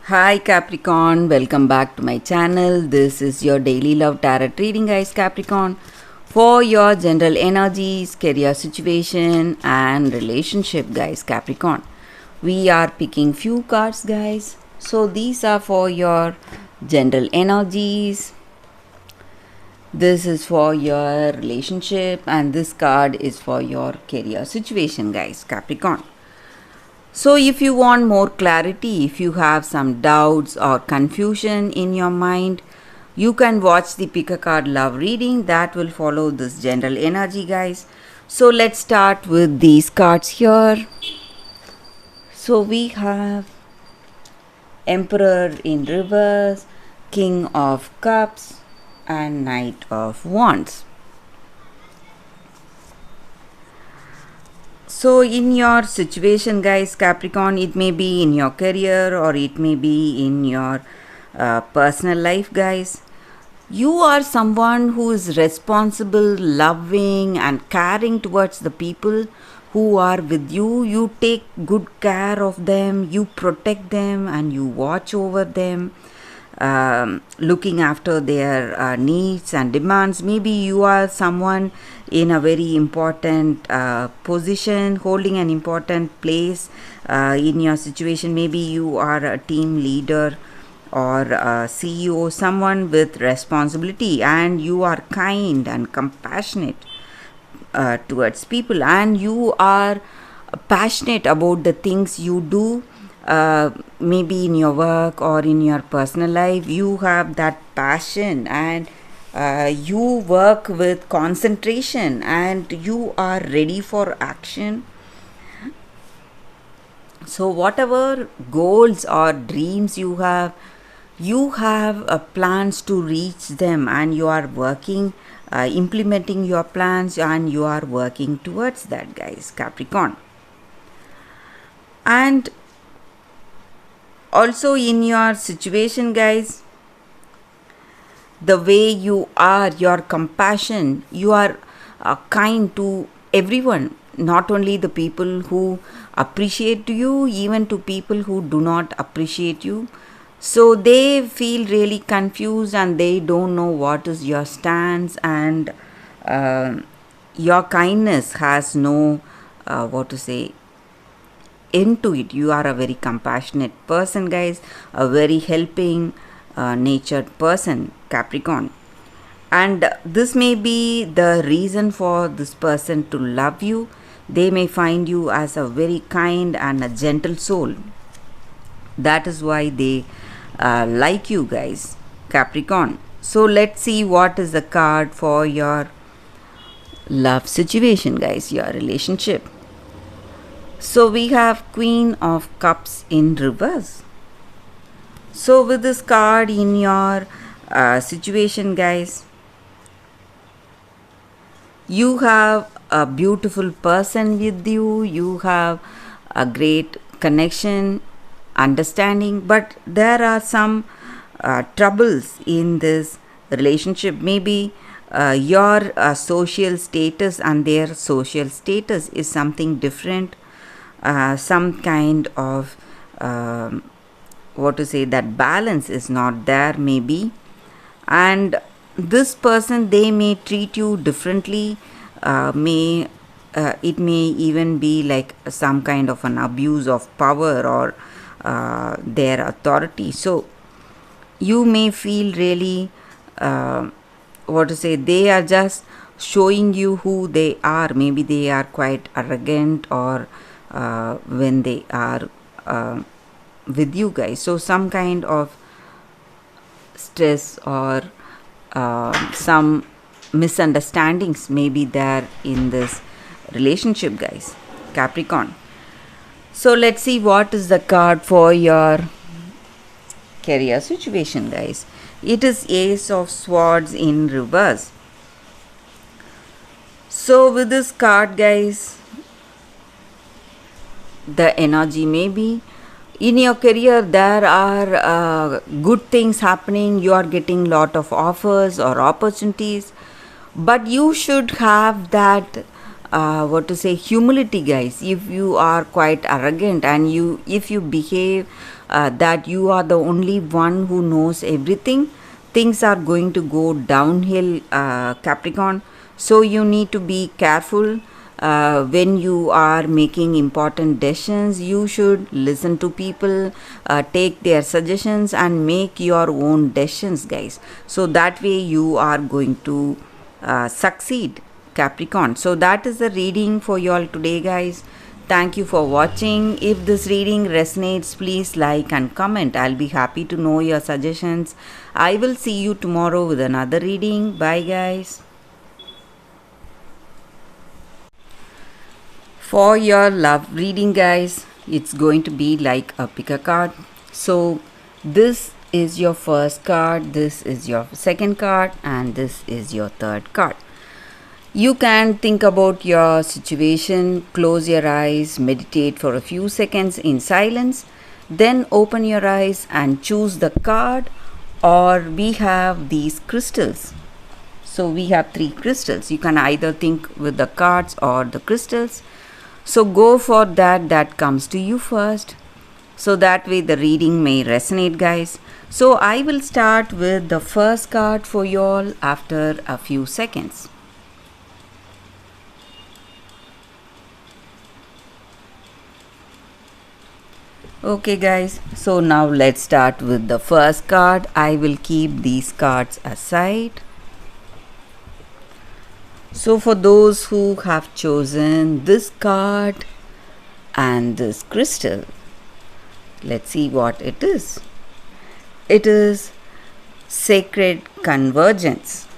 Hi Capricorn, welcome back to my channel. This is your daily love tarot reading, guys. Capricorn, for your general energies, career situation, and relationship, guys. Capricorn, we are picking few cards, guys. So these are for your general energies. This is for your relationship, and this card is for your career situation, guys. Capricorn. So, if you want more clarity, if you have some doubts or confusion in your mind, you can watch the pick a card love reading that will follow this general energy, guys. So, let's start with these cards here. So, we have Emperor in reverse, King of Cups, and Knight of Wands. So, in your situation, guys, Capricorn, it may be in your career or it may be in your personal life, guys. You are someone who is responsible, loving, and caring towards the people who are with you. You take good care of them, you protect them, and you watch over them. Looking after their needs and demands. Maybe you are someone in a very important position, holding an important place in your situation. Maybe you are a team leader or a CEO, someone with responsibility, and you are kind and compassionate towards people, and you are passionate about the things you do. Maybe in your work or in your personal life, you have that passion, and you work with concentration, and you are ready for action. So, whatever goals or dreams you have plans to reach them, and you are working, implementing your plans, and you are working towards that, guys, Capricorn. And also in your situation, guys, the way you are, your compassion, you are kind to everyone, not only the people who appreciate you, even to people who do not appreciate you. So they feel really confused and they don't know what is your stance, and your kindness has no into it. You are a very compassionate person, guys, a very helping natured person, Capricorn. And this may be the reason for this person to love you. They may find you as a very kind and a gentle soul. That is why they like you, guys, Capricorn. So let's see what is the card for your love situation, guys, your relationship. So we have Queen of Cups in reverse. So with this card in your situation, guys, you have a beautiful person with you, you have a great connection, understanding, but there are some troubles in this relationship. Maybe your social status and their social status is something different. Some kind of that balance is not there, maybe. And this person, they may treat you differently. It may even be like some kind of an abuse of power or their authority. So you may feel really they are just showing you who they are. Maybe they are quite arrogant, or when they are with you, guys. So some kind of stress or some misunderstandings may be there in this relationship, guys, Capricorn. So let's see what is the card for your career situation, guys. It is Ace of Swords in reverse. So with this card, guys, the energy may be in your career, there are good things happening. You are getting lot of offers or opportunities, but you should have that humility, guys. If you are quite arrogant and if you behave that you are the only one who knows everything, things are going to go downhill, Capricorn. So you need to be careful when you are making important decisions. You should listen to people, take their suggestions, and make your own decisions, guys. So that way you are going to succeed, Capricorn. So that is the reading for you all today, guys. Thank you for watching. If this reading resonates, please like and comment. I'll be happy to know your suggestions. I will see you tomorrow with another reading. Bye, guys. For your love reading, guys, it's going to be like a pick a card. So this is your first card, this is your second card, and this is your third card. You can think about your situation, close your eyes, meditate for a few seconds in silence, then open your eyes and choose the card. Or we have these crystals. So we have 3 crystals. You can either think with the cards or the crystals. So go for that comes to you first. So that way the reading may resonate, guys. So I will start with the first card for you all after a few seconds. Okay, guys, so now let's start with the first card. I will keep these cards aside. So for those who have chosen this card and this crystal, let's see what it is. It is Sacred Convergence.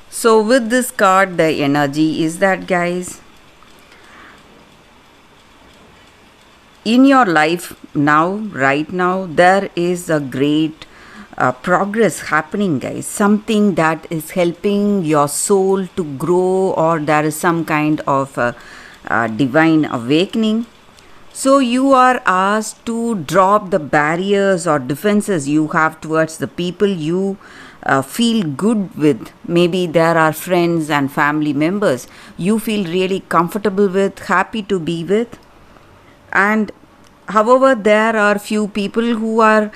So with this card, the energy is that, guys, in your life now, right now, there is a great progress happening, guys. Something that is helping your soul to grow, or there is some kind of divine awakening. So you are asked to drop the barriers or defenses you have towards the people you feel good with. Maybe there are friends and family members you feel really comfortable with, happy to be with. And however, there are few people who are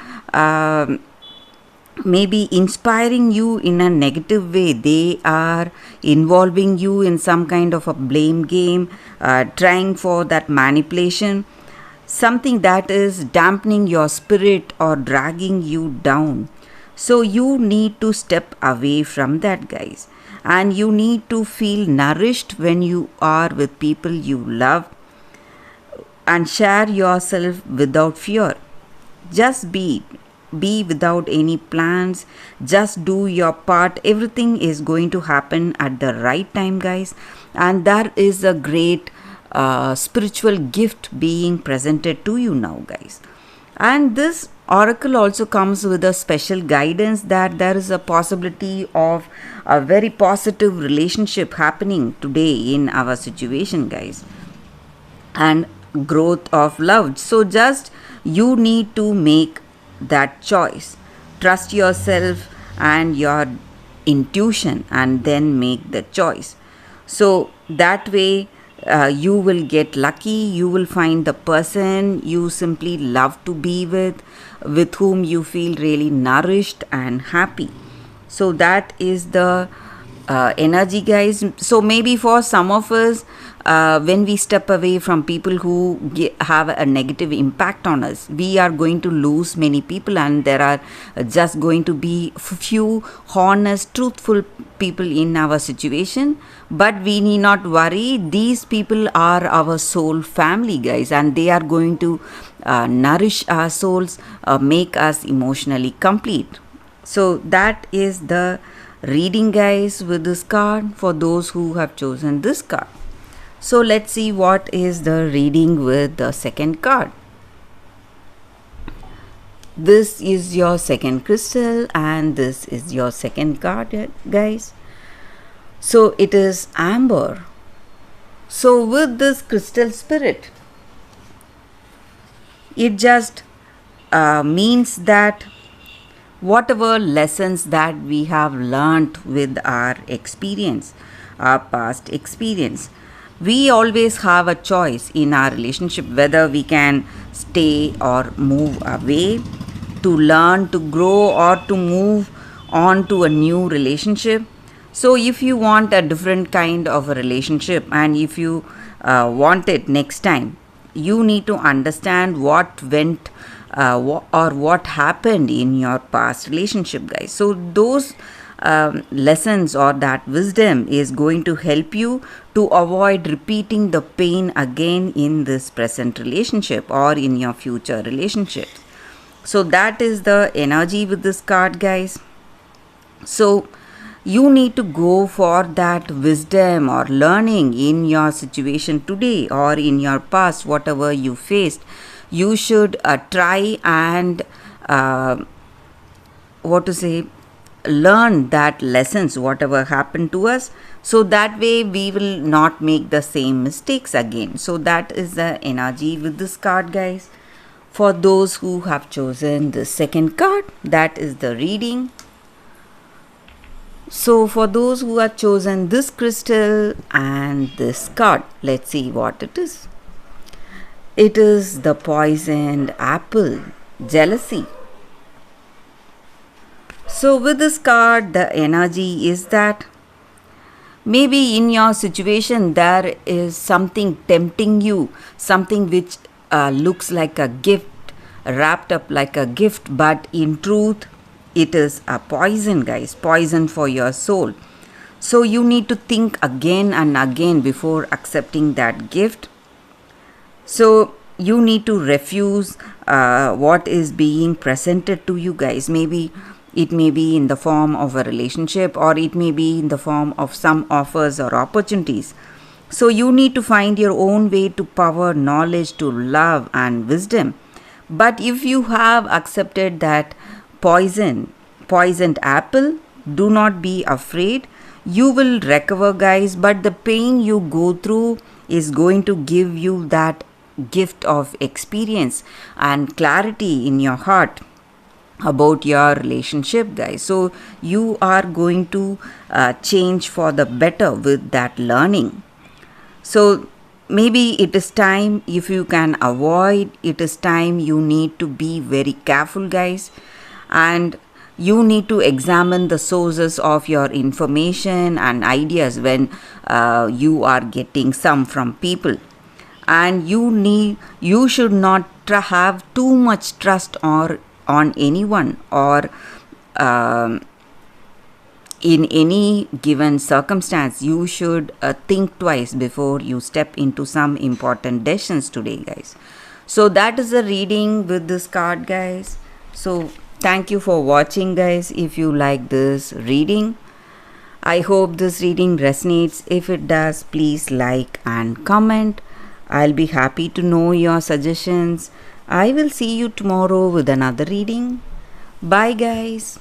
maybe inspiring you in a negative way. They are involving you in some kind of a blame game, trying for that manipulation, something that is dampening your spirit or dragging you down. So you need to step away from that, guys, and you need to feel nourished when you are with people you love, and share yourself without fear. Just be without any plans. Just do your part. Everything is going to happen at the right time, guys, and there is a great spiritual gift being presented to you now, guys. And this oracle also comes with a special guidance that there is a possibility of a very positive relationship happening today in our situation, guys, and growth of love. So just you need to make that choice. Trust yourself and your intuition, and then make the choice. So that way you will get lucky. You will find the person you simply love to be with whom you feel really nourished and happy. So that is the energy, guys. So maybe for some of us, when we step away from people who have a negative impact on us, we are going to lose many people, and there are just going to be few honest, truthful people in our situation. But we need not worry. These people are our soul family, guys, and they are going to nourish our souls, make us emotionally complete. So that is the reading, guys, with this card for those who have chosen this card. So let's see what is the reading with the second card. This is your second crystal, and this is your second card, guys. So it is amber. So with this crystal spirit, it just means that whatever lessons that we have learned with our experience, our past experience, We always have a choice in our relationship whether we can stay or move away, to learn, to grow, or to move on to a new relationship. So, if you want a different kind of a relationship and if you want it next time, you need to understand what went or what happened in your past relationship, guys. So, those lessons or that wisdom is going to help you to avoid repeating the pain again in this present relationship or in your future relationships. So that is the energy with this card, guys. So you need to go for that wisdom or learning in your situation today or in your past, whatever you faced. You should try and learn that lessons whatever happened to us, so that way we will not make the same mistakes again. So that is the energy with this card, guys. For those who have chosen the second card, that is the reading. So for those who have chosen this crystal and this card, let's see what it is. It is the poisoned apple, jealousy. So with this card, the energy is that maybe in your situation there is something tempting you, something which looks like a gift, wrapped up like a gift, but in truth it is a poison, guys, poison for your soul. So you need to think again and again before accepting that gift. So you need to refuse what is being presented to you, guys. Maybe it may be in the form of a relationship, or it may be in the form of some offers or opportunities. So you need to find your own way to power, knowledge, to love and wisdom. But if you have accepted that poisoned apple, do not be afraid. You will recover, guys, but the pain you go through is going to give you that gift of experience and clarity in your heart about your relationship, guys. So you are going to change for the better with that learning. So maybe it is time, if you can avoid, it is time you need to be very careful, guys, and you need to examine the sources of your information and ideas when you are getting some from people. And you should not have too much trust on anyone or in any given circumstance. You should think twice before you step into some important decisions today, guys. So that is the reading with this card, guys. So thank you for watching, guys. If you like this reading, I hope this reading resonates. If it does, please like and comment. I'll be happy to know your suggestions. I will see you tomorrow with another reading. Bye, guys.